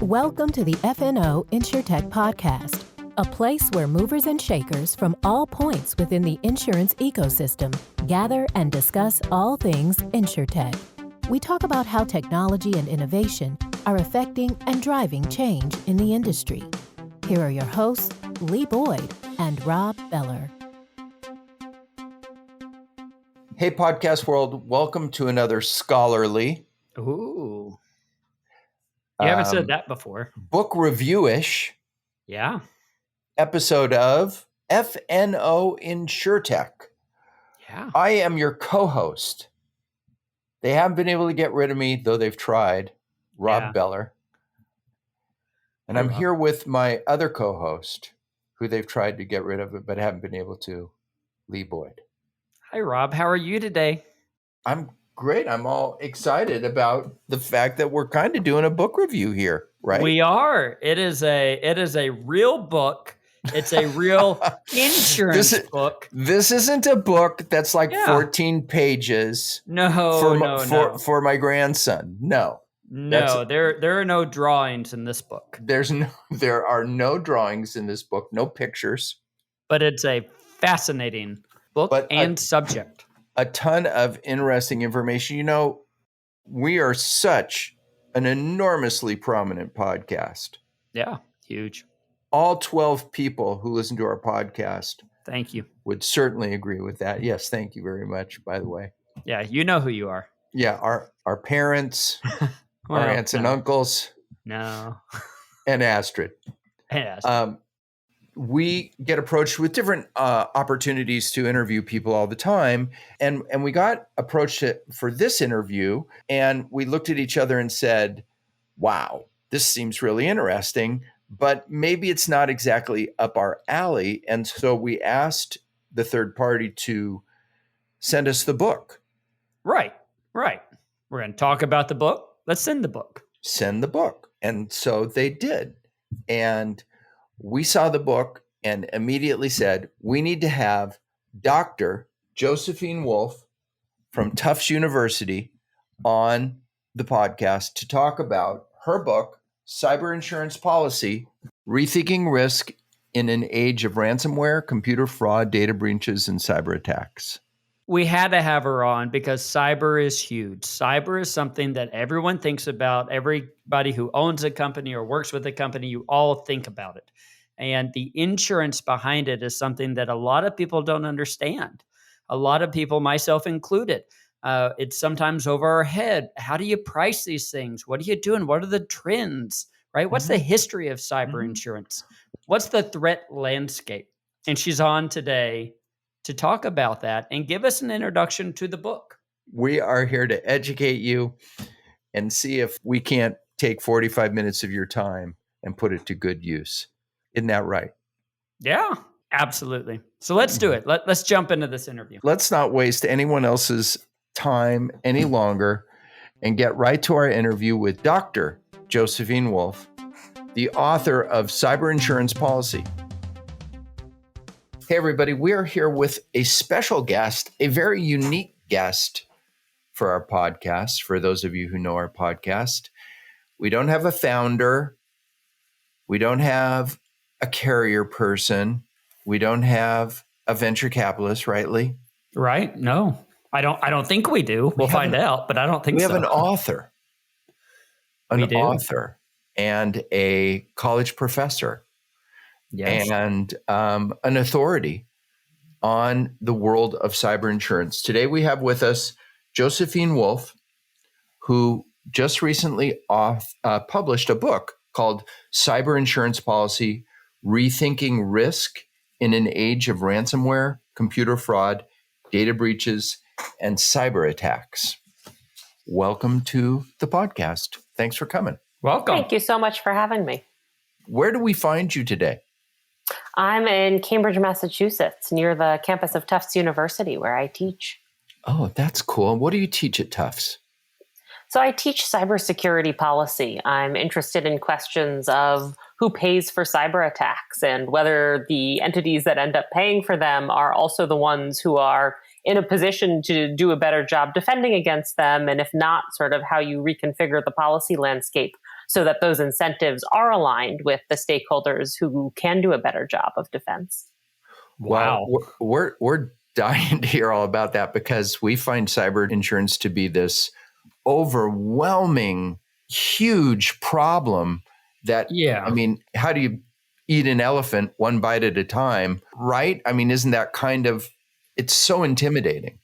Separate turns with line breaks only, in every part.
Welcome to the FNO InsureTech podcast, a place where movers and shakers from all points within the insurance ecosystem gather and discuss all things InsureTech. We talk about how technology and innovation are affecting and driving change in the industry. Here are your hosts, Lee Boyd and Rob Beller.
Hey, podcast world, welcome to another scholarly.
Ooh. You haven't said that before.
Book review-ish
Yeah.
episode of FNO InsureTech.
Yeah.
I am your co-host. They haven't been able to get rid of me, though they've tried, Rob Beller. And
Hey,
I'm
Rob.
here with my other co-host, who they've tried to get rid of, but haven't been able to, Lee Boyd.
Hi, Rob. How are you today?
I'm great. I'm all excited about the fact that we're kind of doing a book review here, right?
We are. It is a real book. It's a real insurance book.
This isn't a book that's like
Yeah.
14 pages
No.
for my grandson. No.
No, there are no drawings in this book.
There are no drawings in this book, no pictures.
But it's a fascinating book and subject.
A ton of interesting information. You know, we are such an enormously prominent podcast.
Yeah, huge.
All 12 people who listen to our podcast
Thank you.
would certainly agree with that. Yes, thank you very much, by the way.
Yeah, you know who you are.
Yeah, our parents,
Well,
our aunts and uncles,
No.
and Astrid.
Yes.
We get approached with different opportunities to interview people all the time. And we got approached for this interview, and we looked at each other and said, wow, this seems really interesting, but maybe it's not exactly up our alley. And so we asked the third party to send us the book.
Right. We're going to talk about the book. Let's send the book.
Send the book. And so they did. And we saw the book and immediately said, we need to have Dr. Josephine Wolff from Tufts University on the podcast to talk about her book, Cyberinsurance Policy, Rethinking Risk in an Age of Ransomware, Computer Fraud, Data Breaches, and Cyberattacks.
We had to have her on because cyber is huge. Cyber is something that everyone thinks about. Everybody who owns a company or works with a company, you all think about it. And the insurance behind it is something that a lot of people don't understand. A lot of people, myself included, it's sometimes over our head. How do you price these things? What are you doing? What are the trends, right? What's the history of cyber insurance? What's the threat landscape? And she's on today to talk about that and give us an introduction to the book.
We are here to educate you and see if we can't take 45 minutes of your time and put it to good use. Isn't that right?
Yeah, absolutely. So let's do it. Let's jump into this interview.
Let's not waste anyone else's time any longer and get right to our interview with Dr. Josephine Wolff, the author of Cyberinsurance Policy. Hey, everybody, we are here with a special guest, a very unique guest for our podcast. For those of you who know our podcast, we don't have a founder. We don't have a carrier person. We don't have a venture capitalist, right, Lee?
Right? No, I don't think we do. We'll find out, but I don't think so.
We have an author, and a college professor.
Yes.
And an authority on the world of cyber insurance. Today we have with us Josephine Wolff, who just recently published a book called Cyberinsurance Policy, Rethinking Risk in an Age of Ransomware, Computer Fraud, Data Breaches, and Cyberattacks. Welcome to the podcast. Thanks for coming.
Welcome.
Thank you so much for having me.
Where do we find you today?
I'm in Cambridge, Massachusetts, near the campus of Tufts University, where I teach.
Oh, that's cool. What do you teach at Tufts?
So I teach cybersecurity policy. I'm interested in questions of who pays for cyber attacks and whether the entities that end up paying for them are also the ones who are in a position to do a better job defending against them. And if not, sort of how you reconfigure the policy landscape so that those incentives are aligned with the stakeholders who can do a better job of defense.
Wow.
Well, we're dying to hear all about that because we find cyber insurance to be this overwhelming, huge problem that, I mean, how do you eat an elephant one bite at a time, right? I mean, isn't that it's so intimidating.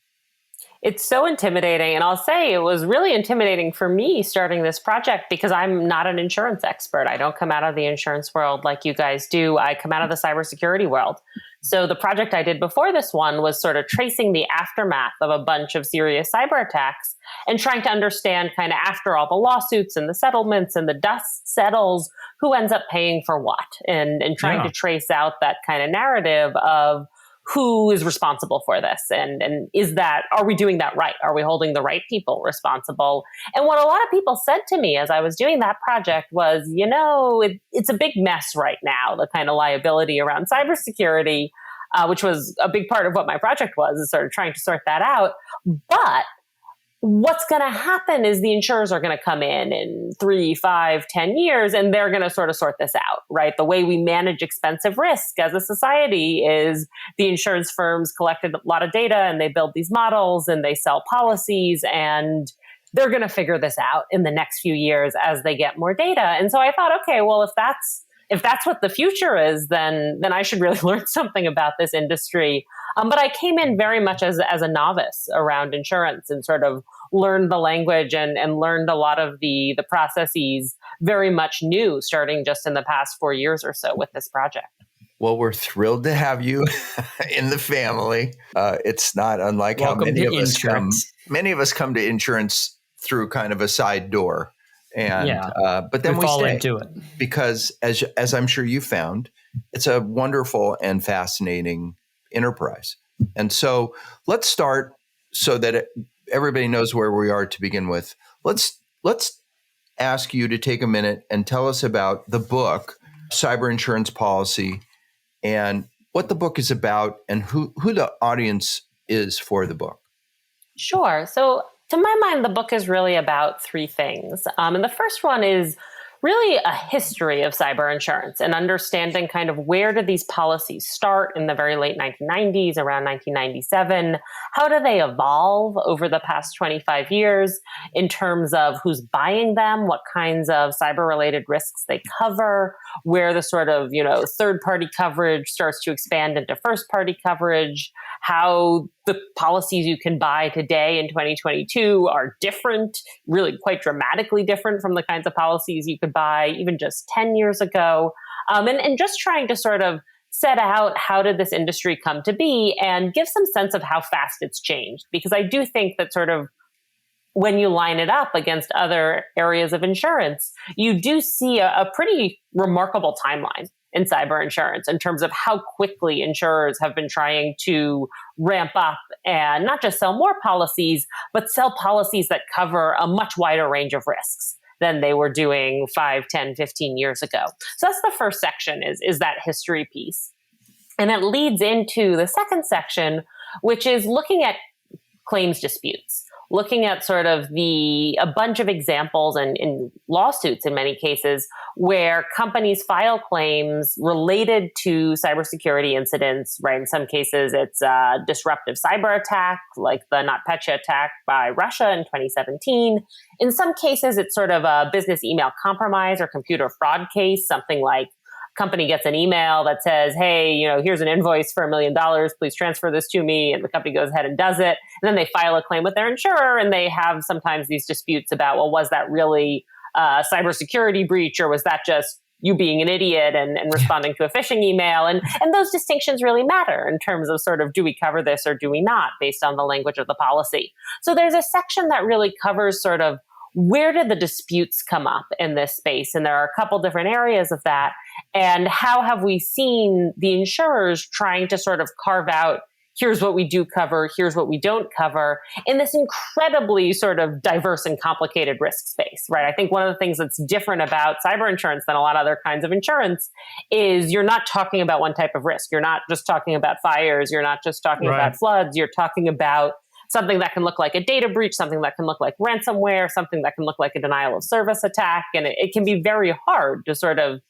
It's so intimidating. And I'll say it was really intimidating for me starting this project because I'm not an insurance expert. I don't come out of the insurance world like you guys do. I come out of the cybersecurity world. So the project I did before this one was sort of tracing the aftermath of a bunch of serious cyber attacks and trying to understand kind of after all the lawsuits and the settlements and the dust settles, who ends up paying for what, and trying to trace out that kind of narrative of who is responsible for this? And are we doing that right? Are we holding the right people responsible? And what a lot of people said to me as I was doing that project was, it's a big mess right now, the kind of liability around cybersecurity, which was a big part of what my project was, is sort of trying to sort that out. But what's going to happen is the insurers are going to come in 3, 5, 10 years, and they're going to sort of sort this out, right? The way we manage expensive risk as a society is the insurance firms collected a lot of data and they build these models and they sell policies, and they're going to figure this out in the next few years as they get more data. And so I thought, okay, well, if that's what the future is, then I should really learn something about this industry. But I came in very much as a novice around insurance and sort of learned the language and learned a lot of the processes very much new, starting just in the past 4 years or so with this project.
Well, we're thrilled to have you in the family. It's not unlike
Welcome
how many
to
of us come.
insurance.
Many of us come to insurance through kind of a side door, and but then we
fall
stay
into it
because, as I'm sure you found, it's a wonderful and fascinating enterprise. And so let's start so that everybody knows where we are to begin with. Let's ask you to take a minute and tell us about the book, Cyber Insurance Policy, and what the book is about and who the audience is for the book.
Sure. So to my mind, the book is really about 3 things. And the first one is really a history of cyber insurance and understanding kind of where did these policies start in the very late 1990s, around 1997? How do they evolve over the past 25 years in terms of who's buying them, what kinds of cyber-related risks they cover, where the sort of, third-party coverage starts to expand into first-party coverage, how the policies you can buy today in 2022 are different, really quite dramatically different from the kinds of policies you could buy even just 10 years ago. And just trying to sort of set out how did this industry come to be and give some sense of how fast it's changed. Because I do think that sort of when you line it up against other areas of insurance, you do see a pretty remarkable timeline in cyber insurance in terms of how quickly insurers have been trying to ramp up and not just sell more policies, but sell policies that cover a much wider range of risks than they were doing 5, 10, 15 years ago. So that's the first section is that history piece. And it leads into the second section, which is looking at claims disputes. Looking at sort of a bunch of examples and in lawsuits in many cases where companies file claims related to cybersecurity incidents, right? In some cases, it's a disruptive cyber attack, like the NotPetya attack by Russia in 2017. In some cases, it's sort of a business email compromise or computer fraud case, something like company gets an email that says, hey, here's an invoice for $1 million, please transfer this to me. And the company goes ahead and does it. And then they file a claim with their insurer, and they have sometimes these disputes about, well, was that really a cybersecurity breach, or was that just you being an idiot and responding to a phishing email? And those distinctions really matter in terms of sort of, do we cover this or do we not, based on the language of the policy. So there's a section that really covers sort of where did the disputes come up in this space? And there are a couple different areas of that. And how have we seen the insurers trying to sort of carve out, here's what we do cover, here's what we don't cover, in this incredibly sort of diverse and complicated risk space, right? I think one of the things that's different about cyber insurance than a lot of other kinds of insurance is you're not talking about one type of risk. You're not just talking about fires. You're not just talking about floods. You're talking about something that can look like a data breach, something that can look like ransomware, something that can look like a denial of service attack. And it can be very hard to sort of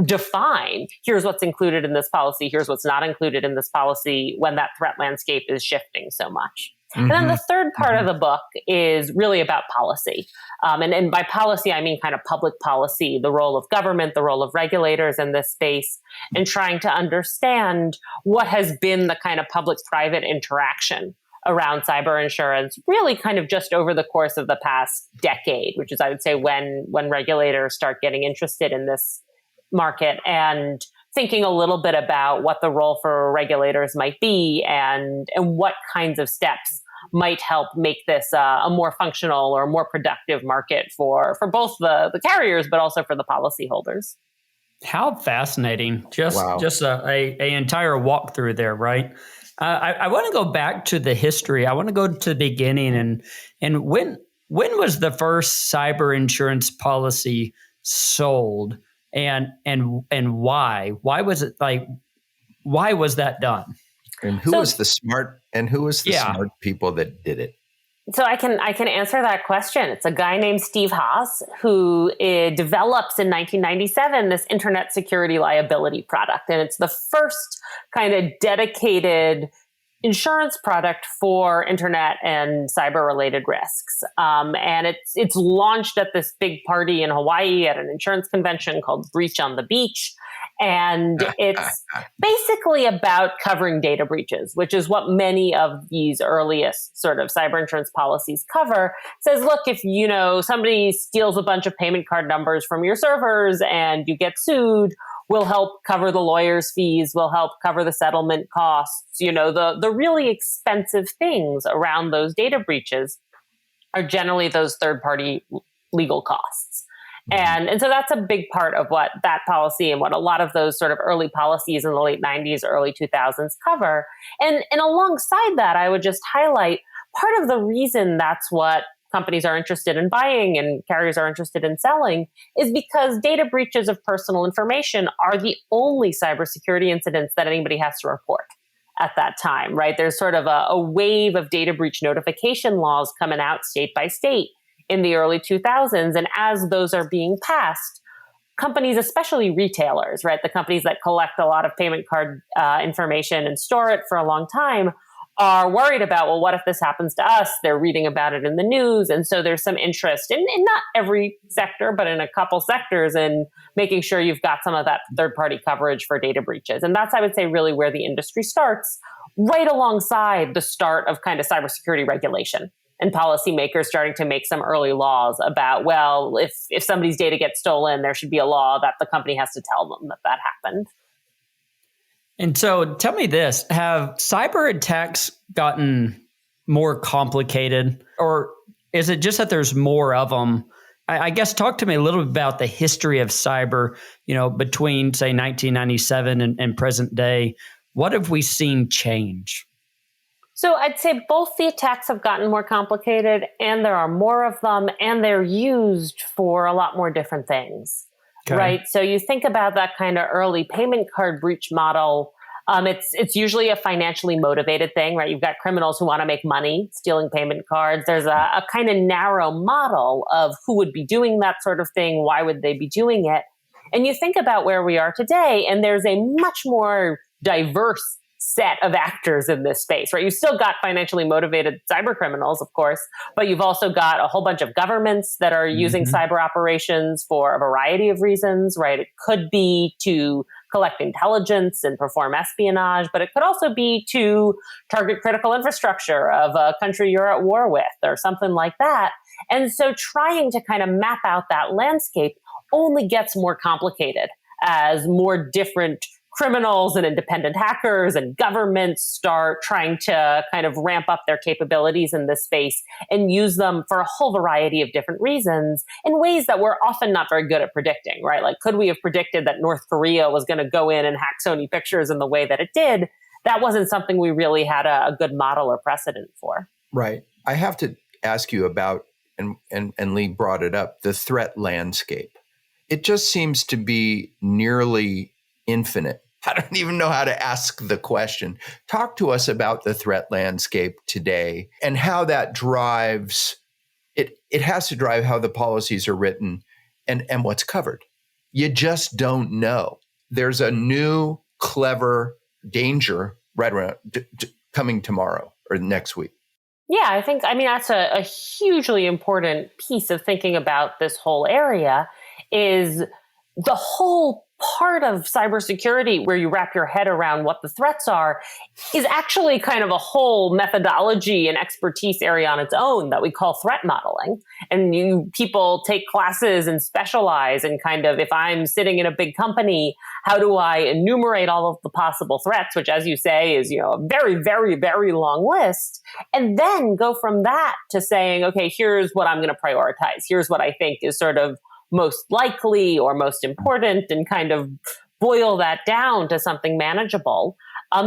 define, here's what's included in this policy, here's what's not included in this policy when that threat landscape is shifting so much. And then the third part of the book is really about policy. And by policy, I mean kind of public policy, the role of government, the role of regulators in this space, and trying to understand what has been the kind of public-private interaction around cyber insurance, really kind of just over the course of the past decade, which is, I would say, when regulators start getting interested in this market and thinking a little bit about what the role for regulators might be and what kinds of steps might help make this a more functional or more productive market for both the carriers, but also for the policyholders.
How fascinating. Just a entire walkthrough there, right? I want to go back to the history. I want to go to the beginning and when was the first cyber insurance policy sold? And why? Why was it why was that done?
And who was the smart people that did it?
So I can answer that question. It's a guy named Steve Haas who develops in 1997 this internet security liability product. And it's the first kind of dedicated insurance product for internet and cyber related risks. And it's launched at this big party in Hawaii at an insurance convention called Breach on the Beach. And it's basically about covering data breaches, which is what many of these earliest sort of cyber insurance policies cover. It says, look, if somebody steals a bunch of payment card numbers from your servers and you get sued, we'll help cover the lawyer's fees, we'll help cover the settlement costs. The really expensive things around those data breaches are generally those third-party legal costs. And so that's a big part of what that policy and what a lot of those sort of early policies in the late 90s, early 2000s cover. And alongside that, I would just highlight part of the reason that's what companies are interested in buying and carriers are interested in selling is because data breaches of personal information are the only cybersecurity incidents that anybody has to report at that time, right? There's sort of a wave of data breach notification laws coming out state by state in the early 2000s. And as those are being passed, companies, especially retailers, right, the companies that collect a lot of payment card information and store it for a long time, are worried about, well, what if this happens to us? They're reading about it in the news. And so there's some interest in not every sector, but in a couple sectors in making sure you've got some of that third-party coverage for data breaches. And that's, I would say, really where the industry starts, right alongside the start of kind of cybersecurity regulation and policymakers starting to make some early laws about, well, if somebody's data gets stolen, there should be a law that the company has to tell them that happened.
And so tell me this, have cyber attacks gotten more complicated, or is it just that there's more of them? I guess talk to me a little bit about the history of cyber, between, say, 1997 and present day. What have we seen change?
So I'd say both the attacks have gotten more complicated and there are more of them and they're used for a lot more different things. Okay. Right. So you think about that kind of early payment card breach model. It's usually a financially motivated thing, right? You've got criminals who want to make money stealing payment cards. There's a kind of narrow model of who would be doing that sort of thing. Why would they be doing it? And you think about where we are today, and there's a much more diverse set of actors in this space, right? You've still got financially motivated cyber criminals, of course, but you've also got a whole bunch of governments that are using cyber operations for a variety of reasons, right? It could be to collect intelligence and perform espionage, but it could also be to target critical infrastructure of a country you're at war with or something like that. And so trying to kind of map out that landscape only gets more complicated as more different criminals and independent hackers and governments start trying to kind of ramp up their capabilities in this space and use them for a whole variety of different reasons in ways that we're often not very good at predicting, right? Like, could we have predicted that North Korea was going to go in and hack Sony Pictures in the way that it did? That wasn't something we really had a good model or precedent for.
Right. I have to ask you about, and Lee brought it up, the threat landscape. It just seems to be nearly infinite I don't even know how to ask the question. Talk to us about the threat landscape today and how that drives it. It has to drive how the policies are written and what's covered. You just don't know. There's a new clever danger right around coming tomorrow or next week.
Yeah, I mean, that's a hugely important piece of thinking about this whole area is the whole part of cybersecurity where you wrap your head around what the threats are is actually kind of a whole methodology and expertise area on its own that we call threat modeling. And people take classes and specialize in kind of, if I'm sitting in a big company, how do I enumerate all of the possible threats, which, as you say, is, a very, very, very long list, and then go from that to saying, okay, here's what I'm going to prioritize. Here's what I think is sort of most likely or most important, and kind of boil that down to something manageable.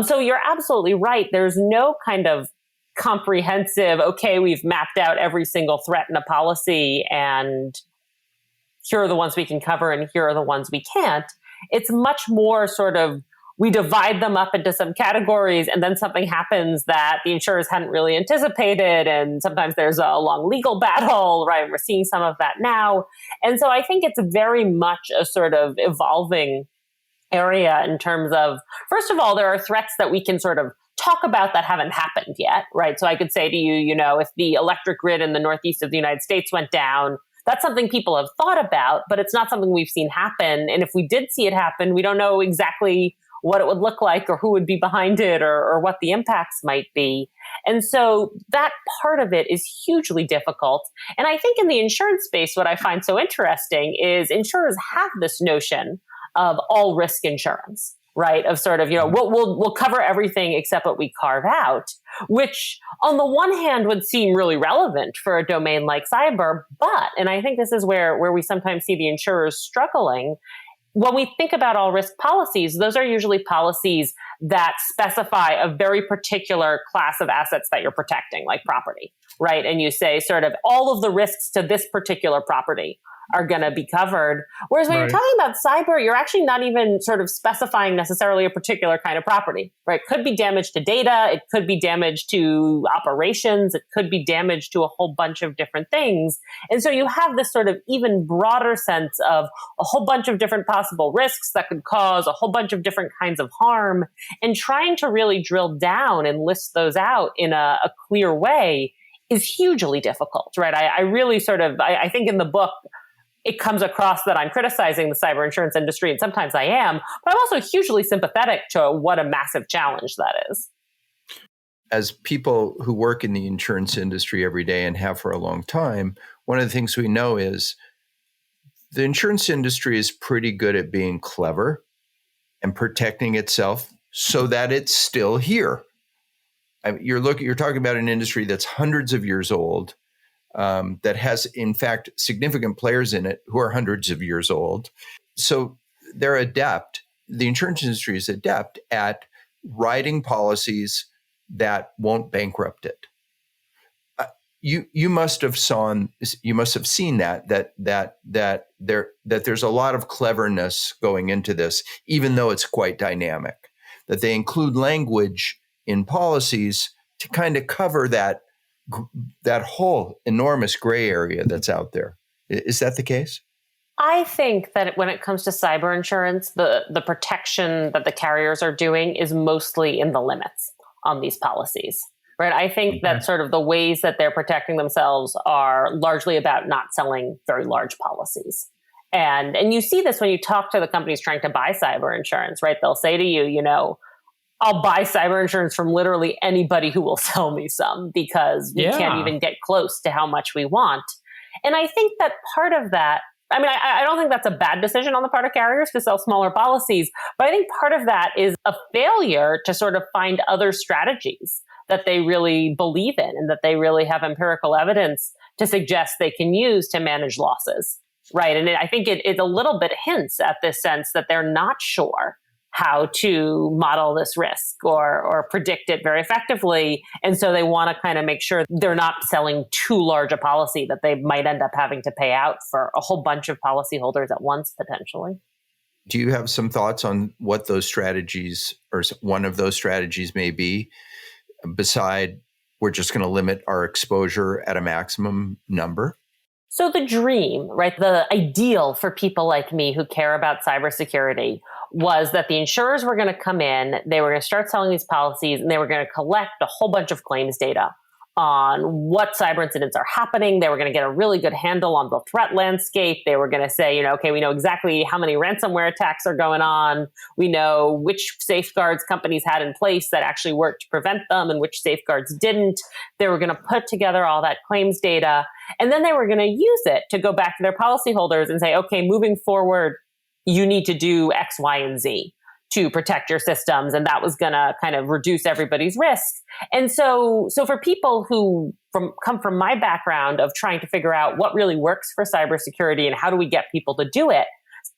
So you're absolutely right. There's no kind of comprehensive, okay, we've mapped out every single threat in a policy and here are the ones we can cover and here are the ones we can't. It's much more sort of, we divide them up into some categories and then something happens that the insurers hadn't really anticipated. And sometimes there's a long legal battle, right? We're seeing some of that now. And so I think it's very much a sort of evolving area in terms of, first of all, there are threats that we can sort of talk about that haven't happened yet, right? So I could say to you, if the electric grid in the Northeast of the United States went down, that's something people have thought about, but it's not something we've seen happen. And if we did see it happen, we don't know exactly what it would look like or who would be behind it or what the impacts might be. And so that part of it is hugely difficult. And I think in the insurance space, what I find so interesting is insurers have this notion of all risk insurance, right? Of sort of, we'll cover everything except what we carve out, which on the one hand would seem really relevant for a domain like cyber. But, and I think this is where we sometimes see the insurers struggling, when we think about all risk policies, those are usually policies that specify a very particular class of assets that you're protecting, like property, right? And you say sort of all of the risks to this particular property are going to be covered. Whereas when you're talking about cyber, you're actually not even sort of specifying necessarily a particular kind of property, right? It could be damage to data. It could be damage to operations. It could be damage to a whole bunch of different things. And so you have this sort of even broader sense of a whole bunch of different possible risks that could cause a whole bunch of different kinds of harm, and trying to really drill down and list those out in a clear way is hugely difficult, right? I really sort of, I think in the book, it comes across that I'm criticizing the cyber insurance industry, and sometimes I am, but I'm also hugely sympathetic to what a massive challenge that is.
As people who work in the insurance industry every day and have for a long time, one of the things we know is the insurance industry is pretty good at being clever and protecting itself so that it's still here. You're talking about an industry that's hundreds of years old, that has, in fact, significant players in it who are hundreds of years old. So they're adept. The insurance industry is adept at writing policies that won't bankrupt it. You must have seen that there's a lot of cleverness going into this, even though it's quite dynamic. That they include language in policies to kind of cover that whole enormous gray area that's out there. Is that the case?
I think that when it comes to cyber insurance, the protection that the carriers are doing is mostly in the limits on these policies, right? I think that sort of the ways that they're protecting themselves are largely about not selling very large policies. And you see this when you talk to the companies trying to buy cyber insurance, right? They'll say to you, I'll buy cyber insurance from literally anybody who will sell me some, because we can't even get close to how much we want. And I think that part of that, I don't think that's a bad decision on the part of carriers to sell smaller policies, but I think part of that is a failure to sort of find other strategies that they really believe in and that they really have empirical evidence to suggest they can use to manage losses, right? And I think it a little bit hints at this sense that they're not sure how to model this risk or predict it very effectively. And so they want to kind of make sure they're not selling too large a policy that they might end up having to pay out for a whole bunch of policyholders at once, potentially.
Do you have some thoughts on what those strategies or one of those strategies may be, beside we're just going to limit our exposure at a maximum number?
So the dream, right, the ideal for people like me who care about cybersecurity was that the insurers were going to come in, they were going to start selling these policies, and they were going to collect a whole bunch of claims data on what cyber incidents are happening. They were going to get a really good handle on the threat landscape. They were going to say, okay, we know exactly how many ransomware attacks are going on. We know which safeguards companies had in place that actually worked to prevent them and which safeguards didn't. They were going to put together all that claims data, and then they were going to use it to go back to their policyholders and say, okay, moving forward, you need to do X, Y, and Z to protect your systems. And that was going to kind of reduce everybody's risk. And so for people who come from my background of trying to figure out what really works for cybersecurity and how do we get people to do it,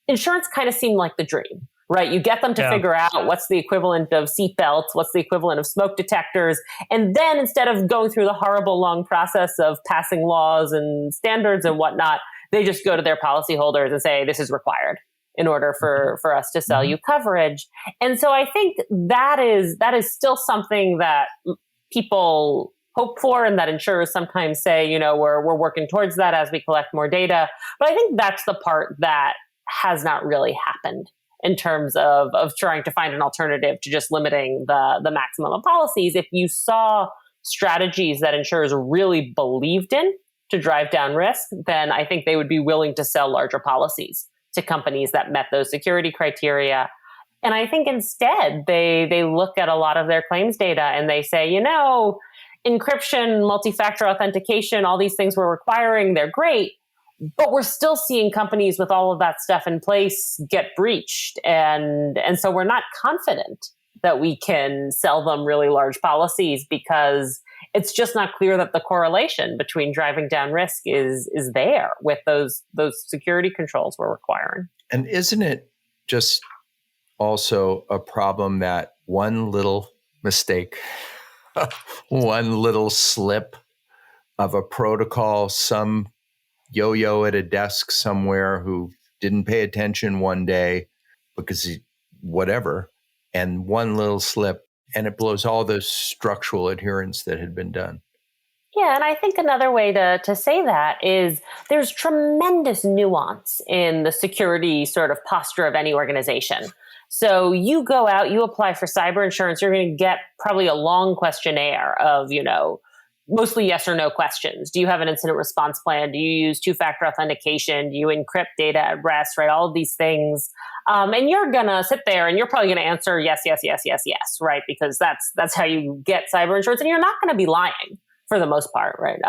insurance kind of seemed like the dream, right? You get them to figure out what's the equivalent of seatbelts, what's the equivalent of smoke detectors. And then instead of going through the horrible long process of passing laws and standards and whatnot, they just go to their policyholders and say, this is required in order for us to sell you coverage. And so I think that is still something that people hope for, and that insurers sometimes say, we're working towards that as we collect more data. But I think that's the part that has not really happened in terms of trying to find an alternative to just limiting the maximum of policies. If you saw strategies that insurers really believed in to drive down risk, then I think they would be willing to sell larger policies to companies that met those security criteria. And I think instead they look at a lot of their claims data and they say, encryption, multi-factor authentication, all these things we're requiring, they're great, but we're still seeing companies with all of that stuff in place get breached. And so we're not confident that we can sell them really large policies because it's just not clear that the correlation between driving down risk is there with those security controls we're requiring.
And isn't it just also a problem that one little mistake, one little slip of a protocol, some yo-yo at a desk somewhere who didn't pay attention one day because whatever, and one little slip, and it blows all the structural adherence that had been done?
Yeah, and I think another way to say that is there's tremendous nuance in the security sort of posture of any organization. So you go out, you apply for cyber insurance, you're going to get probably a long questionnaire of, mostly yes or no questions. Do you have an incident response plan? Do you use two-factor authentication? Do you encrypt data at rest, right? All of these things. And you're going to sit there and you're probably going to answer yes, yes, yes, yes, yes, right? Because that's how you get cyber insurance. And you're not going to be lying for the most part, right?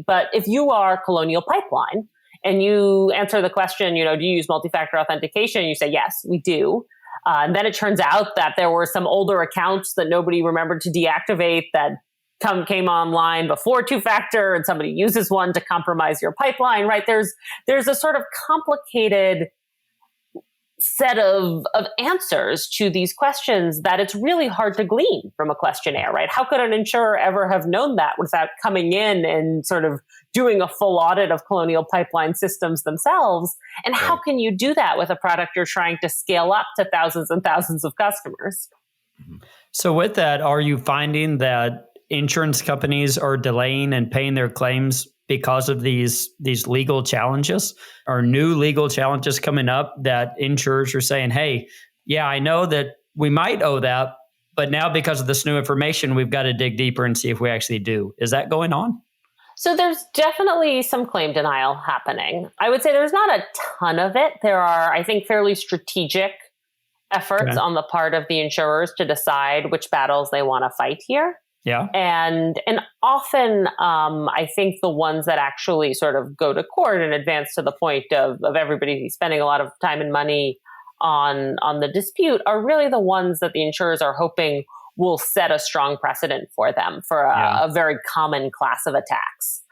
But if you are Colonial Pipeline and you answer the question, do you use multi-factor authentication? You say, yes, we do. And then it turns out that there were some older accounts that nobody remembered to deactivate that came online before two-factor, and somebody uses one to compromise your pipeline, right? There's a sort of complicated set of answers to these questions that it's really hard to glean from a questionnaire, right? How could an insurer ever have known that without coming in and sort of doing a full audit of Colonial Pipeline systems themselves? And how can you do that with a product you're trying to scale up to thousands and thousands of customers?
So with that, are you finding that insurance companies are delaying and paying their claims because of these legal challenges or new legal challenges coming up that insurers are saying, hey, yeah, I know that we might owe that, but now because of this new information, we've got to dig deeper and see if we actually do. Is that going on?
So there's definitely some claim denial happening. I would say there's not a ton of it. There are, I think, fairly strategic efforts on the part of the insurers to decide which battles they want to fight here.
Yeah.
And often, I think the ones that actually sort of go to court and advance to the point of everybody spending a lot of time and money on the dispute are really the ones that the insurers are hoping will set a strong precedent for them for a very common class of attacks.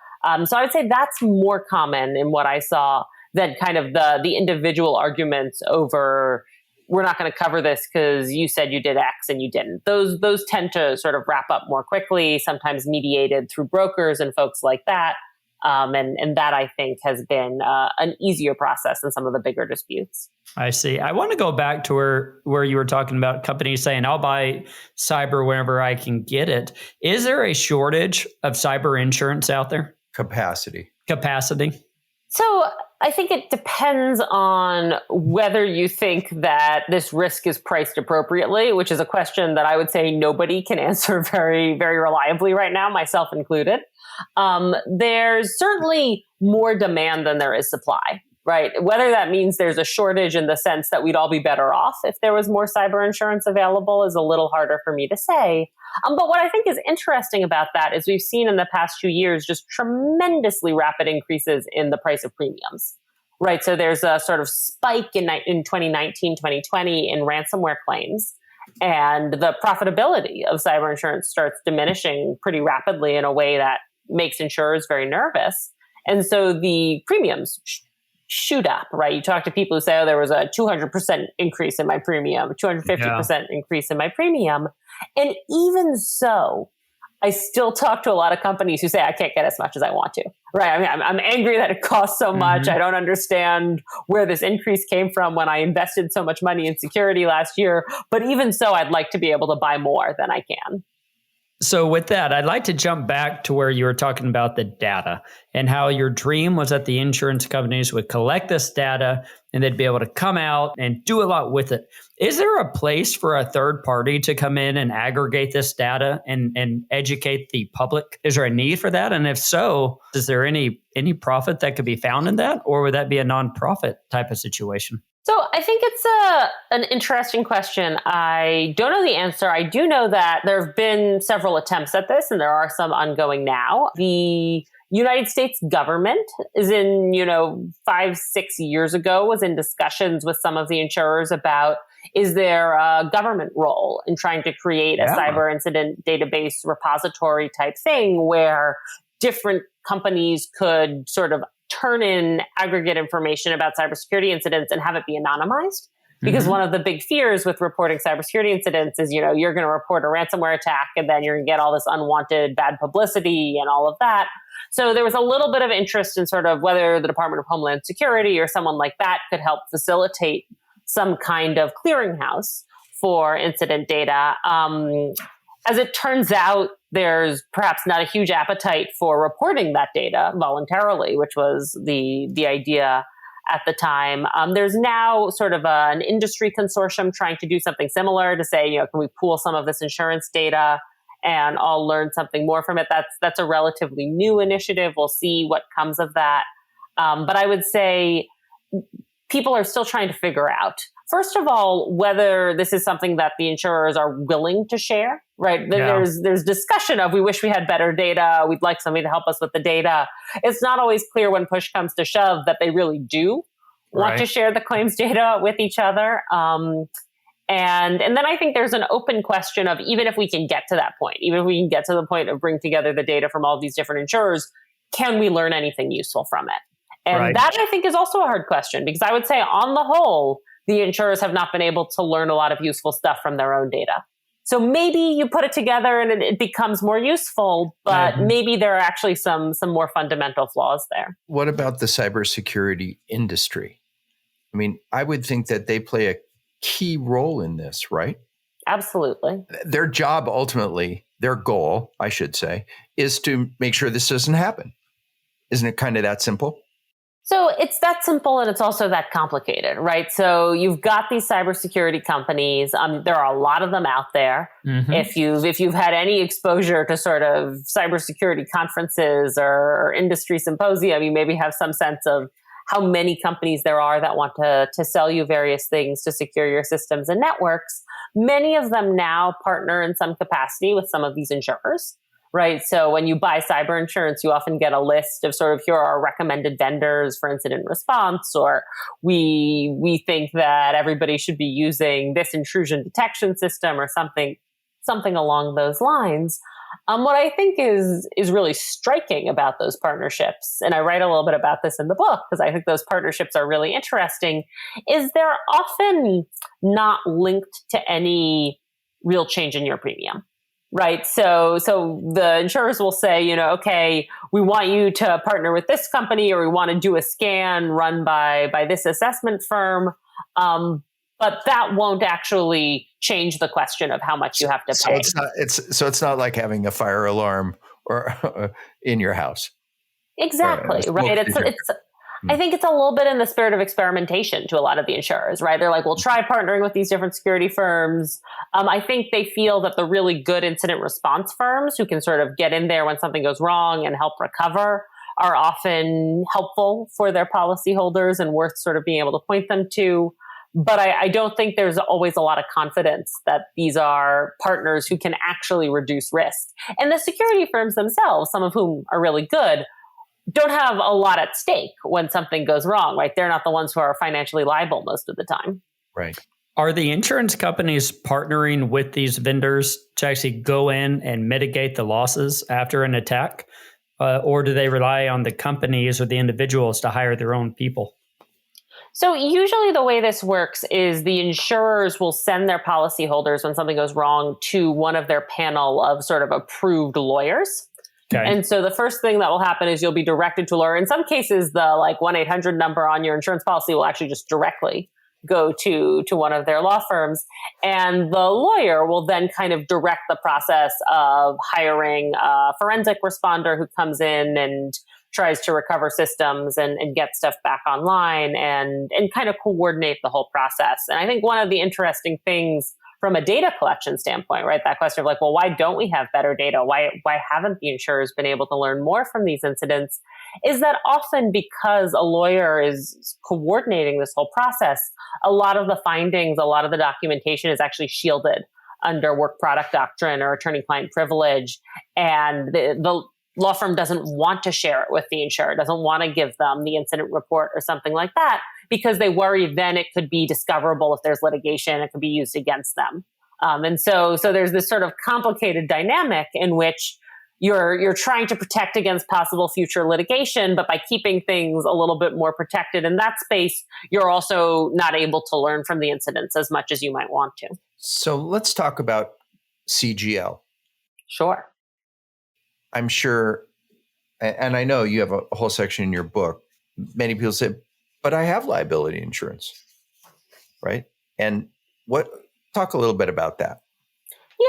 So I would say that's more common in what I saw than kind of the individual arguments over, we're not going to cover this because you said you did X and you didn't. Those tend to sort of wrap up more quickly, sometimes mediated through brokers and folks like that. And that, I think, has been an easier process than some of the bigger disputes.
I see. I want to go back to where you were talking about companies saying, I'll buy cyber whenever I can get it. Is there a shortage of cyber insurance out there?
Capacity.
So I think it depends on whether you think that this risk is priced appropriately, which is a question that I would say nobody can answer very, very reliably right now, myself included. There's certainly more demand than there is supply, right? Whether that means there's a shortage in the sense that we'd all be better off if there was more cyber insurance available is a little harder for me to say. But what I think is interesting about that is we've seen in the past few years just tremendously rapid increases in the price of premiums, right? So there's a sort of spike in 2019, 2020 in ransomware claims. And the profitability of cyber insurance starts diminishing pretty rapidly in a way that makes insurers very nervous. And so the premiums shoot up, right? You talk to people who say, oh, there was a 200% increase in my premium, 250% increase in my premium. And even so, I still talk to a lot of companies who say, I can't get as much as I want to, right? I mean, I'm angry that it costs so much. I don't understand where this increase came from when I invested so much money in security last year. But even so, I'd like to be able to buy more than I can.
So with that, I'd like to jump back to where you were talking about the data and how your dream was that the insurance companies would collect this data and they'd be able to come out and do a lot with it. Is there a place for a third party to come in and aggregate this data and educate the public? Is there a need for that? And if so, is there any profit that could be found in that? Or would that be a nonprofit type of situation?
So I think it's an interesting question. I don't know the answer. I do know that there have been several attempts at this, and there are some ongoing now. The United States government is in, 5-6 years ago, was in discussions with some of the insurers about, is there a government role in trying to create a cyber incident database repository type thing where different companies could sort of turn in aggregate information about cybersecurity incidents and have it be anonymized? Because one of the big fears with reporting cybersecurity incidents is, you're going to report a ransomware attack and then you're going to get all this unwanted bad publicity and all of that. So there was a little bit of interest in sort of whether the Department of Homeland Security or someone like that could help facilitate some kind of clearinghouse for incident data. As it turns out, there's perhaps not a huge appetite for reporting that data voluntarily, which was the idea at the time. There's now sort of an industry consortium trying to do something similar to say, can we pool some of this insurance data and all learn something more from it? That's a relatively new initiative. We'll see what comes of that. But I would say people are still trying to figure out, first of all, whether this is something that the insurers are willing to share, right? Yeah. There's discussion of, we wish we had better data. We'd like somebody to help us with the data. It's not always clear when push comes to shove that they really do want to share the claims data with each other. And then I think there's an open question of, even if we can get to that point, even if we can get to the point of bringing together the data from all these different insurers, can we learn anything useful from it? And that, I think, is also a hard question, because I would say on the whole, the insurers have not been able to learn a lot of useful stuff from their own data. So maybe you put it together and it becomes more useful, but maybe there are actually some more fundamental flaws there.
What about the cybersecurity industry? I mean, I would think that they play a key role in this, right?
Absolutely.
Their job, ultimately, their goal, I should say, is to make sure this doesn't happen. Isn't it kind of that simple?
So it's that simple, and it's also that complicated, right? So you've got these cybersecurity companies. There are a lot of them out there. If you've had any exposure to sort of cybersecurity conferences or industry symposium, you maybe have some sense of how many companies there are that want to sell you various things to secure your systems and networks. Many of them now partner in some capacity with some of these insurers. Right. So when you buy cyber insurance, you often get a list of sort of, here are our recommended vendors for incident response, or we think that everybody should be using this intrusion detection system or something along those lines. What I think is really striking about those partnerships, and I write a little bit about this in the book because I think those partnerships are really interesting, is they're often not linked to any real change in your premium. right? So the insurers will say, okay, we want you to partner with this company, or we want to do a scan run by this assessment firm. But that won't actually change the question of how much you have to pay.
It's not like having a fire alarm or in your house.
Exactly, right? I think it's a little bit in the spirit of experimentation to a lot of the insurers, right? They're like, we'll try partnering with these different security firms. I think they feel that the really good incident response firms who can sort of get in there when something goes wrong and help recover are often helpful for their policyholders and worth sort of being able to point them to. But I don't think there's always a lot of confidence that these are partners who can actually reduce risk. And the security firms themselves, some of whom are really good, don't have a lot at stake when something goes wrong, right? They're not the ones who are financially liable most of the time.
Right.
Are the insurance companies partnering with these vendors to actually go in and mitigate the losses after an attack? Or do they rely on the companies or the individuals to hire their own people?
So usually the way this works is the insurers will send their policyholders when something goes wrong to one of their panel of sort of approved lawyers. Okay. And so the first thing that will happen is you'll be directed to a lawyer. In some cases, the 1-800 number on your insurance policy will actually just directly go to one of their law firms. And the lawyer will then kind of direct the process of hiring a forensic responder who comes in and tries to recover systems and get stuff back online and kind of coordinate the whole process. And I think one of the interesting things from a data collection standpoint, right, that question of well, why don't we have better data? Why haven't the insurers been able to learn more from these incidents? Is that often because a lawyer is coordinating this whole process, a lot of the findings, a lot of the documentation is actually shielded under work product doctrine or attorney-client privilege. And the law firm doesn't want to share it with the insurer, doesn't want to give them the incident report or something like that, because they worry then it could be discoverable if there's litigation, it could be used against them. And so there's this sort of complicated dynamic in which you're trying to protect against possible future litigation, but by keeping things a little bit more protected in that space, you're also not able to learn from the incidents as much as you might want to.
So let's talk about CGL.
Sure.
I'm sure, and I know you have a whole section in your book. Many people say, but I have liability insurance, right? And talk a little bit about that.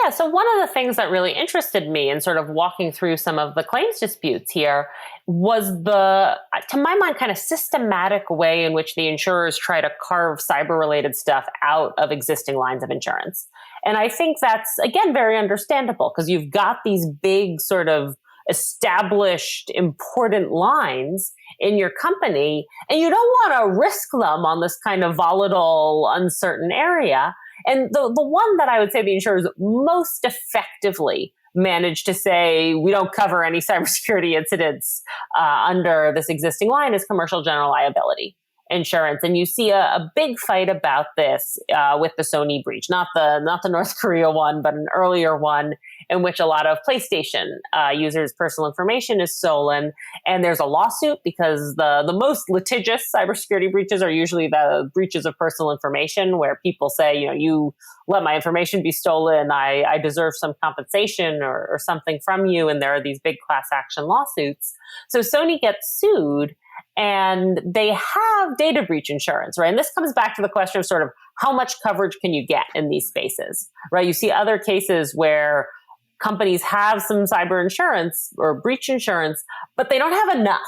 Yeah, so one of the things that really interested me in sort of walking through some of the claims disputes here was the, to my mind, kind of systematic way in which the insurers try to carve cyber-related stuff out of existing lines of insurance. And I think that's, again, very understandable because you've got these big sort of established important lines in your company, and you don't want to risk them on this kind of volatile, uncertain area. And the one that I would say the insurers most effectively managed to say, we don't cover any cybersecurity incidents under this existing line is commercial general liability insurance. And you see a big fight about this with the Sony breach, not the North Korea one, but an earlier one in which a lot of PlayStation users' personal information is stolen. And there's a lawsuit because the most litigious cybersecurity breaches are usually the breaches of personal information where people say, you let my information be stolen, I deserve some compensation or something from you. And there are these big class action lawsuits. So Sony gets sued. And they have data breach insurance, right? And this comes back to the question of sort of how much coverage can you get in these spaces, right? You see other cases where companies have some cyber insurance or breach insurance, but they don't have enough.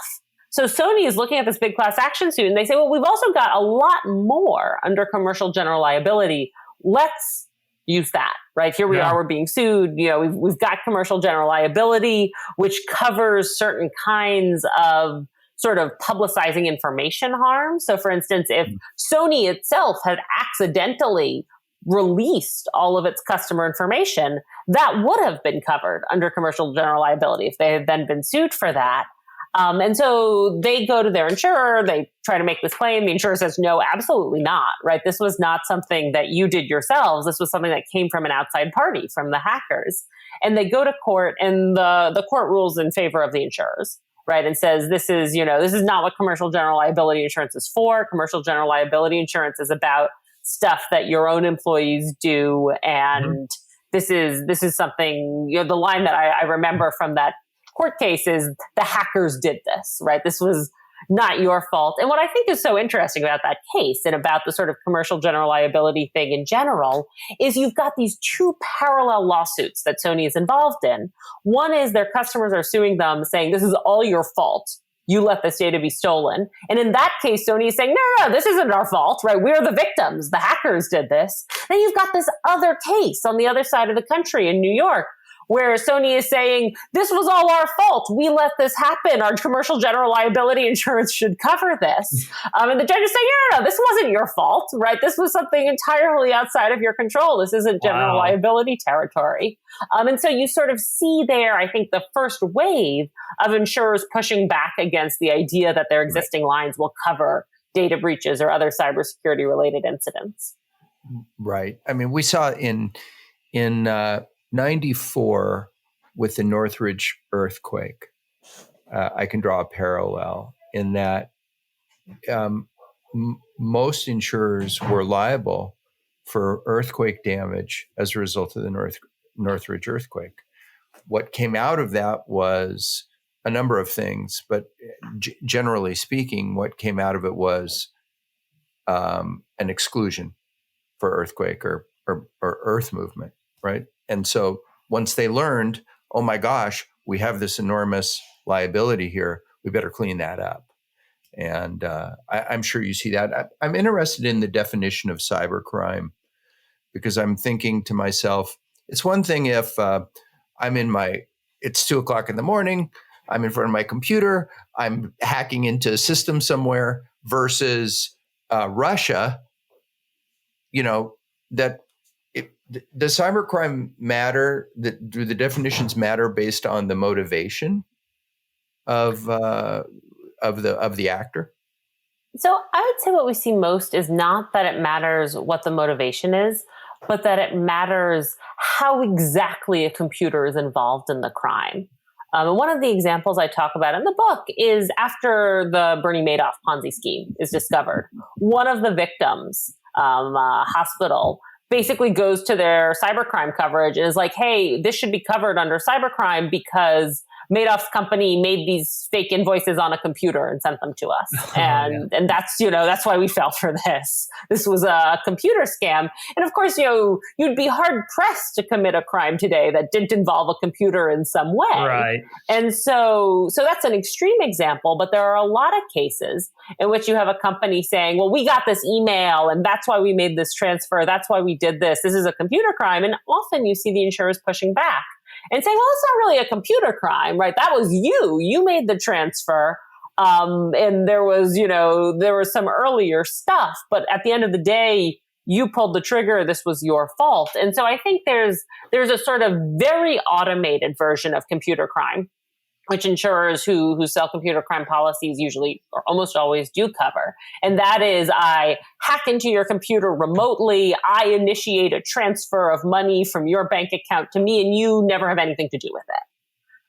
So Sony is looking at this big class action suit and they say, well, we've also got a lot more under commercial general liability. Let's use that, right? Here we are, we're being sued. We've got commercial general liability, which covers certain kinds of sort of publicizing information harm. So for instance, if Sony itself had accidentally released all of its customer information, that would have been covered under commercial general liability if they had then been sued for that. And so they go to their insurer, they try to make this claim. The insurer says, no, absolutely not, right? This was not something that you did yourselves. This was something that came from an outside party, from the hackers. And they go to court and the court rules in favor of the insurers. Right, and says this is not what commercial general liability insurance is for. Commercial general liability insurance is about stuff that your own employees do, and this is something, the line that I remember from that court case is the hackers did this, right? This was not your fault. And what I think is so interesting about that case and about the sort of commercial general liability thing in general is you've got these two parallel lawsuits that Sony is involved in. One is their customers are suing them saying, this is all your fault. You let this data be stolen. And in that case, Sony is saying, no, this isn't our fault, right? We're the victims. The hackers did this. Then you've got this other case on the other side of the country in New York, where Sony is saying, this was all our fault. We let this happen. Our commercial general liability insurance should cover this. And the judge is saying, no, this wasn't your fault, right? This was something entirely outside of your control. This isn't general liability territory. And so you sort of see there, I think, the first wave of insurers pushing back against the idea that their existing lines will cover data breaches or other cybersecurity related incidents.
Right. I mean, we saw in 94 with the Northridge earthquake, I can draw a parallel in that most insurers were liable for earthquake damage as a result of the Northridge earthquake. What came out of that was a number of things, but generally speaking, what came out of it was an exclusion for earthquake or earth movement, right? And so once they learned, oh my gosh, we have this enormous liability here, we better clean that up. And I'm sure you see that. I'm interested in the definition of cybercrime because I'm thinking to myself, it's one thing if it's 2:00 in the morning, I'm in front of my computer, I'm hacking into a system somewhere versus Russia, does cybercrime matter? Do the definitions matter based on the motivation of the actor?
So I would say what we see most is not that it matters what the motivation is, but that it matters how exactly a computer is involved in the crime. One of the examples I talk about in the book is after the Bernie Madoff Ponzi scheme is discovered, one of the victims, hospital, basically goes to their cybercrime coverage and is like, hey, this should be covered under cybercrime because Madoff's company made these fake invoices on a computer and sent them to us. And that's why we fell for this. This was a computer scam. And of course, you'd be hard pressed to commit a crime today that didn't involve a computer in some way.
Right.
And so that's an extreme example, but there are a lot of cases in which you have a company saying, well, we got this email and that's why we made this transfer. That's why we did this. This is a computer crime. And often you see the insurers pushing back and saying, well, it's not really a computer crime, right? That was you. You made the transfer. And there was some earlier stuff. But at the end of the day, you pulled the trigger. This was your fault. And so I think there's a sort of very automated version of computer crime, which insurers who sell computer crime policies usually or almost always do cover. And that is, I hack into your computer remotely, I initiate a transfer of money from your bank account to me, and you never have anything to do with it.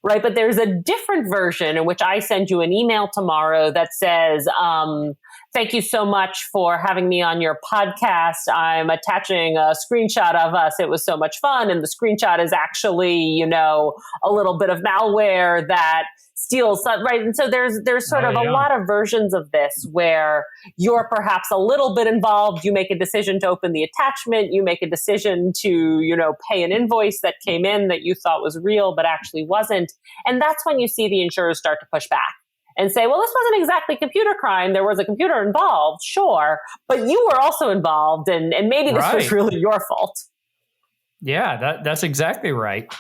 Right? But there's a different version in which I send you an email tomorrow that says, thank you so much for having me on your podcast. I'm attaching a screenshot of us. It was so much fun. And the screenshot is actually, a little bit of malware that steals, right? And so there's sort of a lot of versions of this where you're perhaps a little bit involved. You make a decision to open the attachment. You make a decision to, pay an invoice that came in that you thought was real, but actually wasn't. And that's when you see the insurers start to push back and say, well, this wasn't exactly computer crime. There was a computer involved, sure, but you were also involved, and maybe this was really your fault.
Yeah, that's exactly right.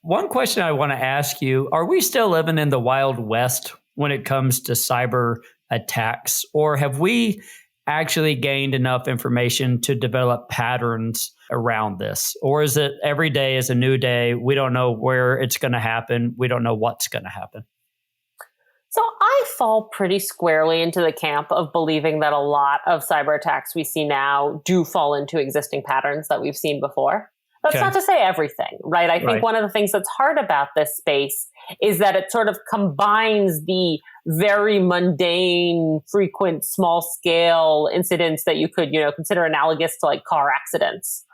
One question I want to ask you, are we still living in the Wild West when it comes to cyber attacks, or have we actually gained enough information to develop patterns around this? Or is it every day is a new day? We don't know where it's going to happen. We don't know what's going to happen.
So I fall pretty squarely into the camp of believing that a lot of cyber attacks we see now do fall into existing patterns that we've seen before. That's not to say everything, right? I think one of the things that's hard about this space is that it sort of combines the very mundane, frequent, small-scale incidents that you could, consider analogous to like car accidents.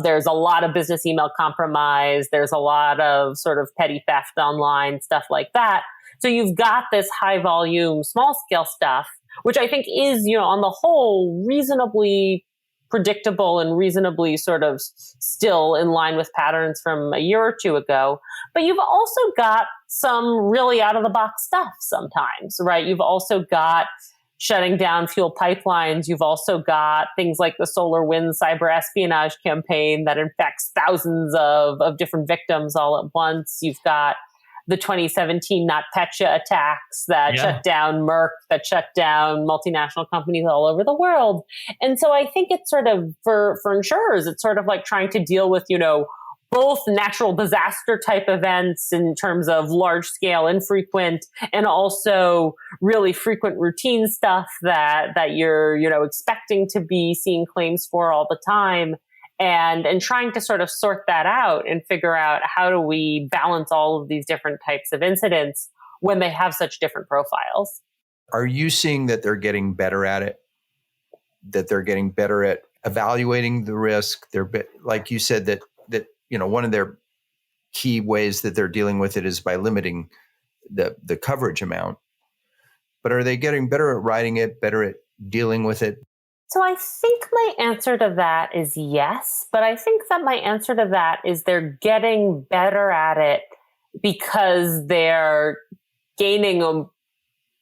There's a lot of business email compromise. There's a lot of sort of petty theft online, stuff like that. So you've got this high volume, small scale stuff, which I think is, on the whole, reasonably predictable and reasonably sort of still in line with patterns from a year or two ago. But you've also got some really out of the box stuff sometimes, right? You've also got shutting down fuel pipelines. You've also got things like the SolarWinds cyber espionage campaign that infects thousands of different victims all at once. You've got the 2017 NotPetya attacks that shut down Merck, that shut down multinational companies all over the world. And so I think it's sort of, for insurers, it's sort of like trying to deal with, both natural disaster type events in terms of large scale, infrequent, and also really frequent routine stuff that you're, expecting to be seeing claims for all the time. And trying to sort of sort that out and figure out how do we balance all of these different types of incidents when they have such different profiles.
Are you seeing that they're getting better at it? That they're getting better at evaluating the risk? They're, like you said, that one of their key ways that they're dealing with it is by limiting the coverage amount. But are they getting better at writing it, better at dealing with it?
So I think my answer to that is yes, but I think that my answer to that is they're getting better at it because they're gaining a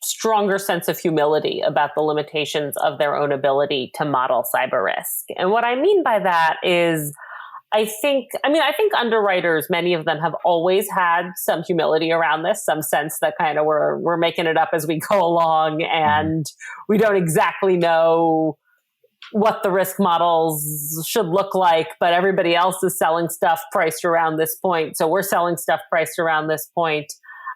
stronger sense of humility about the limitations of their own ability to model cyber risk. And what I mean by that is I think underwriters, many of them have always had some humility around this, some sense that kind of we're making it up as we go along and we don't exactly know what the risk models should look like, but everybody else is selling stuff priced around this point. So we're selling stuff priced around this point.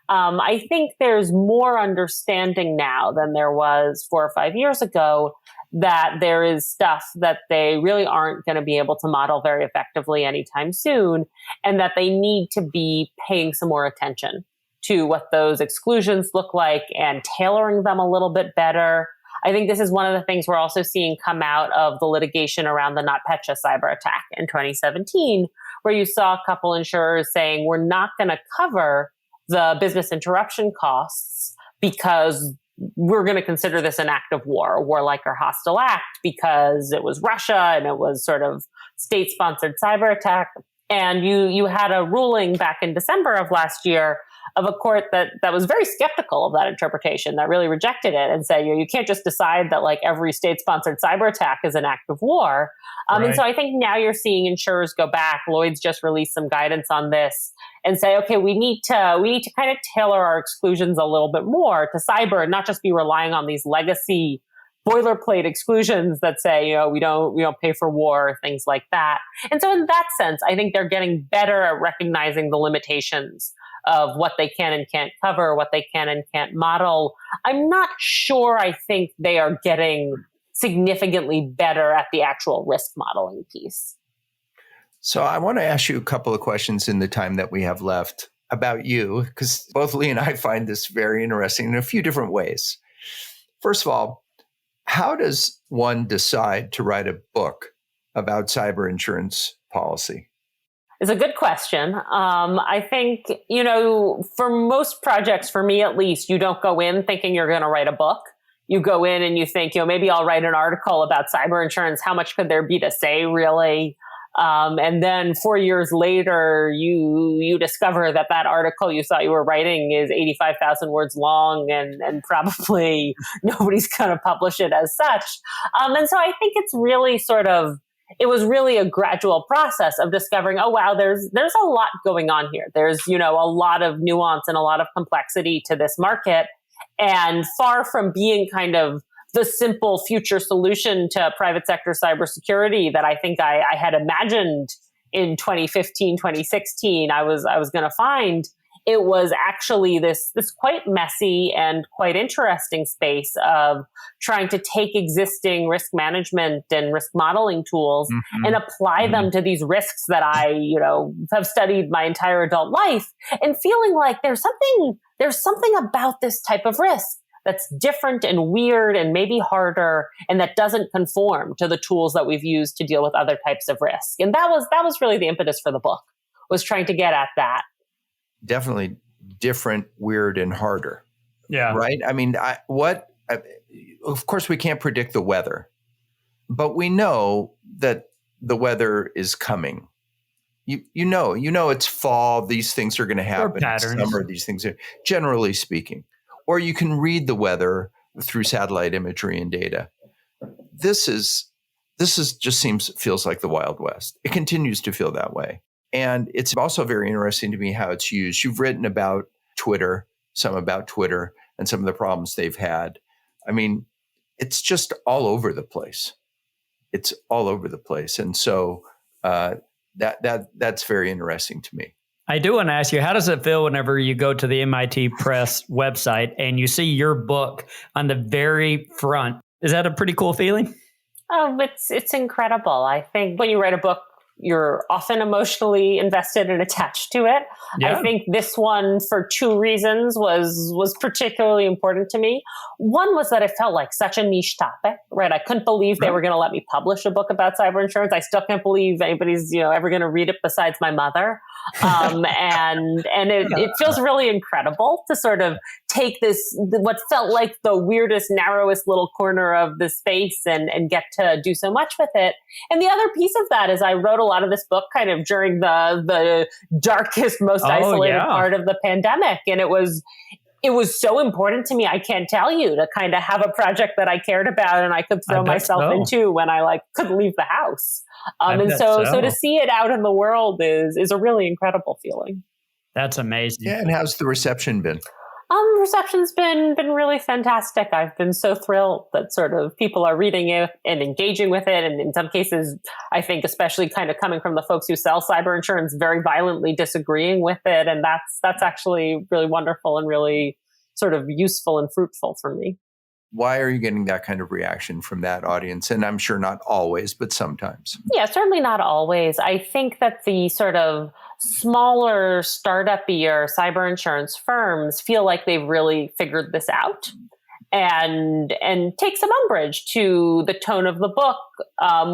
I think there's more understanding now than there was 4 or 5 years ago that there is stuff that they really aren't going to be able to model very effectively anytime soon, and that they need to be paying some more attention to what those exclusions look like and tailoring them a little bit better. I think this is one of the things we're also seeing come out of the litigation around the NotPetya cyber attack in 2017, where you saw a couple insurers saying, we're not going to cover the business interruption costs because we're going to consider this an act of war, a warlike or hostile act, because it was Russia and it was sort of state-sponsored cyber attack. And you had a ruling back in December of last year of a court that was very skeptical of that interpretation, that really rejected it and said, you can't just decide that like every state-sponsored cyber attack is an act of war. Right. And so I think now you're seeing insurers go back. Lloyd's just released some guidance on this and say, okay, we need to kind of tailor our exclusions a little bit more to cyber and not just be relying on these legacy boilerplate exclusions that say, we don't pay for war, things like that. And so in that sense, I think they're getting better at recognizing the limitations of what they can and can't cover, what they can and can't model. I'm not sure I think they are getting significantly better at the actual risk modeling piece.
So I want to ask you a couple of questions in the time that we have left about you, because both Lee and I find this very interesting in a few different ways. First of all, how does one decide to write a book about cyber insurance policy?
It's a good question. I think, for most projects, for me at least, you don't go in thinking you're going to write a book. You go in and you think, maybe I'll write an article about cyber insurance. How much could there be to say, really? And then 4 years later, you discover that article you thought you were writing is 85,000 words long and probably nobody's going to publish it as such. And so I think it's really it was really a gradual process of discovering, oh, wow, there's a lot going on here. There's, a lot of nuance and a lot of complexity to this market. And far from being kind of the simple future solution to private sector cybersecurity that I think I had imagined in 2015, 2016, I was going to find, it was actually this quite messy and quite interesting space of trying to take existing risk management and risk modeling tools and apply them to these risks that I, have studied my entire adult life, and feeling like there's something about this type of risk that's different and weird and maybe harder, and that doesn't conform to the tools that we've used to deal with other types of risk. And that was really the impetus for the book, was trying to get at that.
Definitely different, weird, and harder.
Yeah.
Right? I mean, of course, we can't predict the weather, but we know that the weather is coming. You know it's fall. These things are going to happen. It's summer. These things are, generally speaking, or you can read the weather through satellite imagery and data. This feels like the Wild West. It continues to feel that way, and it's also very interesting to me how it's used. You've written about Twitter, some about Twitter, and some of the problems they've had. I mean, it's just all over the place. It's all over the place, and so. That's very interesting to me.
I do want to ask you, how does it feel whenever you go to the MIT Press website and you see your book on the very front? Is that a pretty cool feeling?
Oh, it's incredible. I think when you write a book, you're often emotionally invested and attached to it. Yeah. I think this one, for two reasons, was particularly important to me. One was that it felt like such a niche topic, right? I couldn't believe they were going to let me publish a book about cyber insurance. I still can't believe anybody's ever going to read it besides my mother. And it feels really incredible to sort of take what felt like the weirdest, narrowest little corner of the space and get to do so much with it. And the other piece of that is I wrote a lot of this book kind of during the darkest, most isolated part of the pandemic. And it was so important to me. I can't tell you, to kind of have a project that I cared about and I could throw myself into when I couldn't leave the house. And so to see it out in the world is a really incredible feeling.
That's amazing.
Yeah. And how's the reception been?
Reception's been really fantastic. I've been so thrilled that sort of people are reading it and engaging with it. And in some cases, I think especially kind of coming from the folks who sell cyber insurance, very violently disagreeing with it. And that's actually really wonderful and really sort of useful and fruitful for me.
Why are you getting that kind of reaction from that audience? And I'm sure not always, but sometimes.
Yeah, certainly not always. I think that the sort of smaller, startup-ier cyber insurance firms feel like they've really figured this out and take some umbrage to the tone of the book,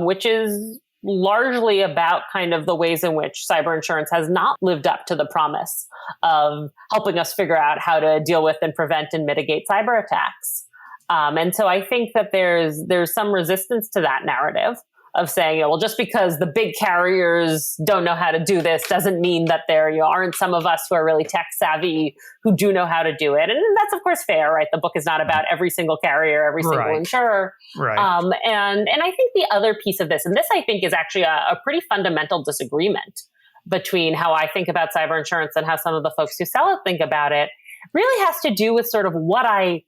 which is largely about kind of the ways in which cyber insurance has not lived up to the promise of helping us figure out how to deal with and prevent and mitigate cyber attacks. And so I think that there's some resistance to that narrative of saying, well, just because the big carriers don't know how to do this doesn't mean that there aren't some of us who are really tech savvy who do know how to do it. And that's, of course, fair, right? The book is not about every single carrier, every single insurer.
Right.
And I think the other piece of this, and this I think is actually a pretty fundamental disagreement between how I think about cyber insurance and how some of the folks who sell it think about it, really has to do with sort of what I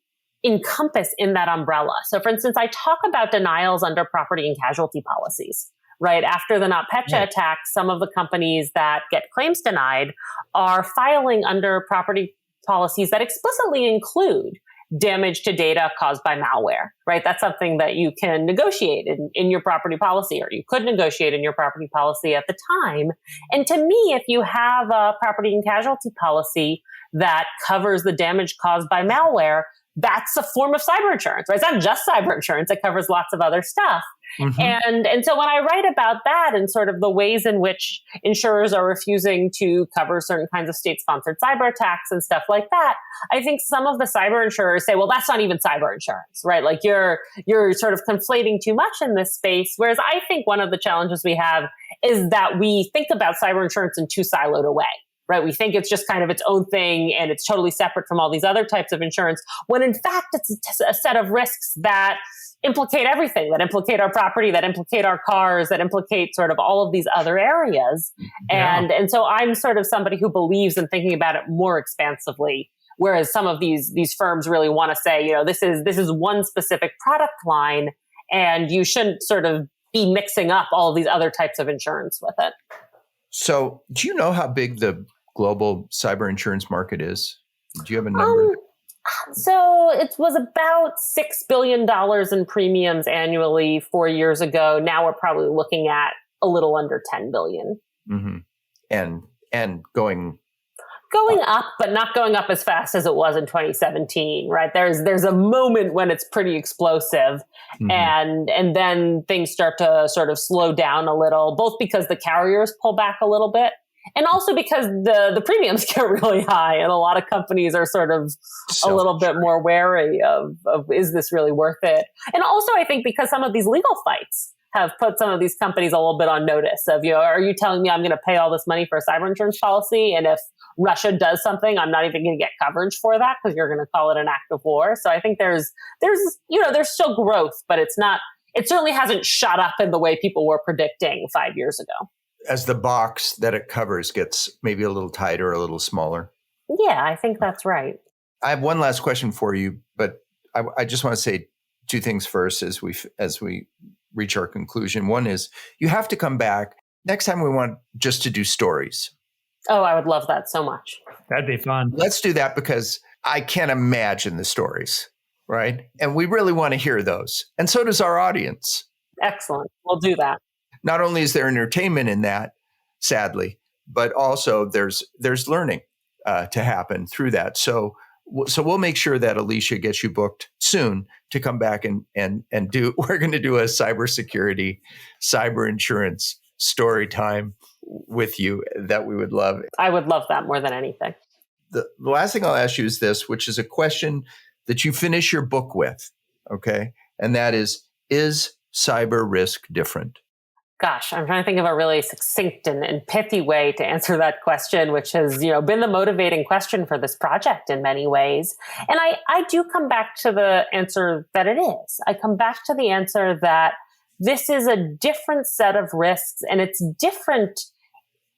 encompass in that umbrella. So for instance, I talk about denials under property and casualty policies, right? After the NotPetya attack, some of the companies that get claims denied are filing under property policies that explicitly include damage to data caused by malware, right? That's something that you can negotiate in your property policy, or you could negotiate in your property policy at the time. And to me, if you have a property and casualty policy that covers the damage caused by malware, that's a form of cyber insurance, right? It's not just cyber insurance. It covers lots of other stuff. Mm-hmm. And so when I write about that and sort of the ways in which insurers are refusing to cover certain kinds of state-sponsored cyber attacks and stuff like that, I think some of the cyber insurers say, well, that's not even cyber insurance, right? Like you're sort of conflating too much in this space. Whereas I think one of the challenges we have is that we think about cyber insurance in too siloed a way. Right? We think it's just kind of its own thing and it's totally separate from all these other types of insurance, when in fact it's a set of risks that implicate everything, that implicate our property, that implicate our cars, that implicate sort of all of these other areas. Yeah. And so I'm sort of somebody who believes in thinking about it more expansively, whereas some of these firms really want to say, this is one specific product line and you shouldn't sort of be mixing up all of these other types of insurance with it.
So do you know how big the global cyber insurance market is? Do you have a number?
So it was about $6 billion in premiums annually 4 years ago. Now we're probably looking at a little under 10 billion.
Mm-hmm. And going
going up, but not going up as fast as it was in 2017, right? There's a moment when it's pretty explosive, and then things start to sort of slow down a little, both because the carriers pull back a little bit, and also because the premiums get really high, and a lot of companies are sort of a little bit more wary of is this really worth it? And also, I think because some of these legal fights have put some of these companies a little bit on notice of, are you telling me I'm going to pay all this money for a cyber insurance policy? And if Russia does something, I'm not even going to get coverage for that because you're going to call it an act of war. So I think there's still growth, but it certainly hasn't shot up in the way people were predicting 5 years ago.
As the box that it covers gets maybe a little tighter, a little smaller.
Yeah, I think that's right.
I have one last question for you, but I just want to say two things first as we reach our conclusion. One is you have to come back next time. We want just to do stories.
Oh, I would love that so much.
That'd be fun.
Let's do that because I can't imagine the stories, right? And we really want to hear those. And so does our audience.
We'll do that.
Not only is there entertainment in that, sadly, but also there's learning to happen through that. So we'll make sure that Alicia gets you booked soon to come back and do. We're going to do a cybersecurity, cyber insurance story time with you that we would love.
I would love that more than anything.
The last thing I'll ask you is this, which is a question that you finish your book with, okay? And that is cyber risk different?
Gosh, I'm trying to think of a really succinct and pithy way to answer that question, which has, been the motivating question for this project in many ways. And I do come back to the answer that it is. I come back to the answer that this is a different set of risks, and it's different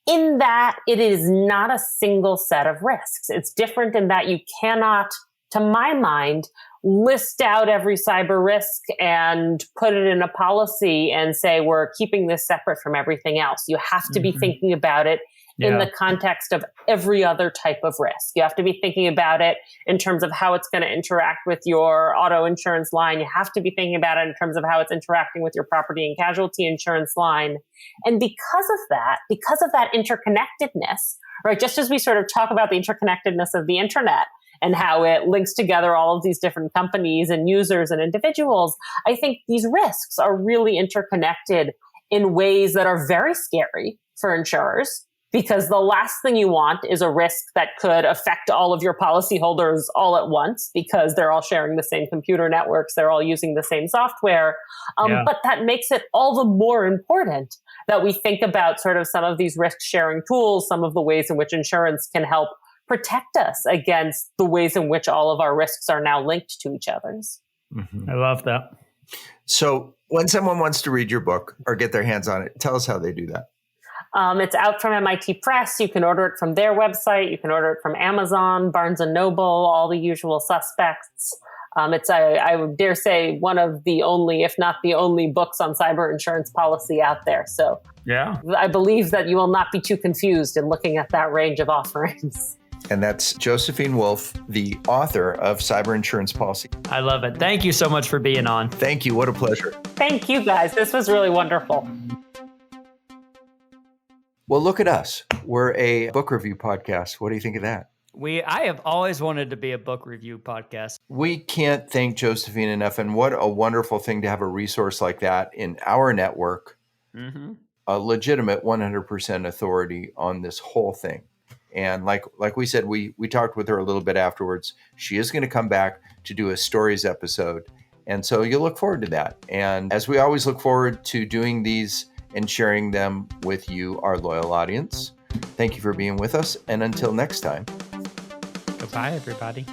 in that it is not a single set of risks. It's different in that you cannot, to my mind, list out every cyber risk and put it in a policy and say, we're keeping this separate from everything else. You have to be thinking about it in the context of every other type of risk. You have to be thinking about it in terms of how it's going to interact with your auto insurance line. You have to be thinking about it in terms of how it's interacting with your property and casualty insurance line. And because of that interconnectedness, right, just as we sort of talk about the interconnectedness of the internet and how it links together all of these different companies and users and individuals, I think these risks are really interconnected in ways that are very scary for insurers, because the last thing you want is a risk that could affect all of your policyholders all at once because they're all sharing the same computer networks, they're all using the same software. But that makes it all the more important that we think about sort of some of these risk-sharing tools, some of the ways in which insurance can help protect us against the ways in which all of our risks are now linked to each other's.
I love that.
So when someone wants to read your book or get their hands on it, tell us how they do that.
It's out from MIT Press. You can order it from their website. You can order it from Amazon, Barnes & Noble, all the usual suspects. It's, I would dare say, one of the only, if not the only, books on cyber insurance policy out there. So I believe that you will not be too confused in looking at that range of offerings.
And that's Josephine Wolff, the author of Cyber Insurance Policy.
I love it. Thank you so much for being on.
Thank you. What a pleasure.
Thank you, guys. This was really wonderful.
Well, look at us. We're a book review podcast. What do you think of that?
I have always wanted to be a book review podcast.
We can't thank Josephine enough. And what a wonderful thing to have a resource like that in our network. A legitimate 100% authority on this whole thing. And like we said, we talked with her a little bit afterwards. She is going to come back to do a stories episode. And so you'll look forward to that. And as we always look forward to doing these and sharing them with you, our loyal audience. Thank you for being with us. And until next time.
Goodbye, everybody.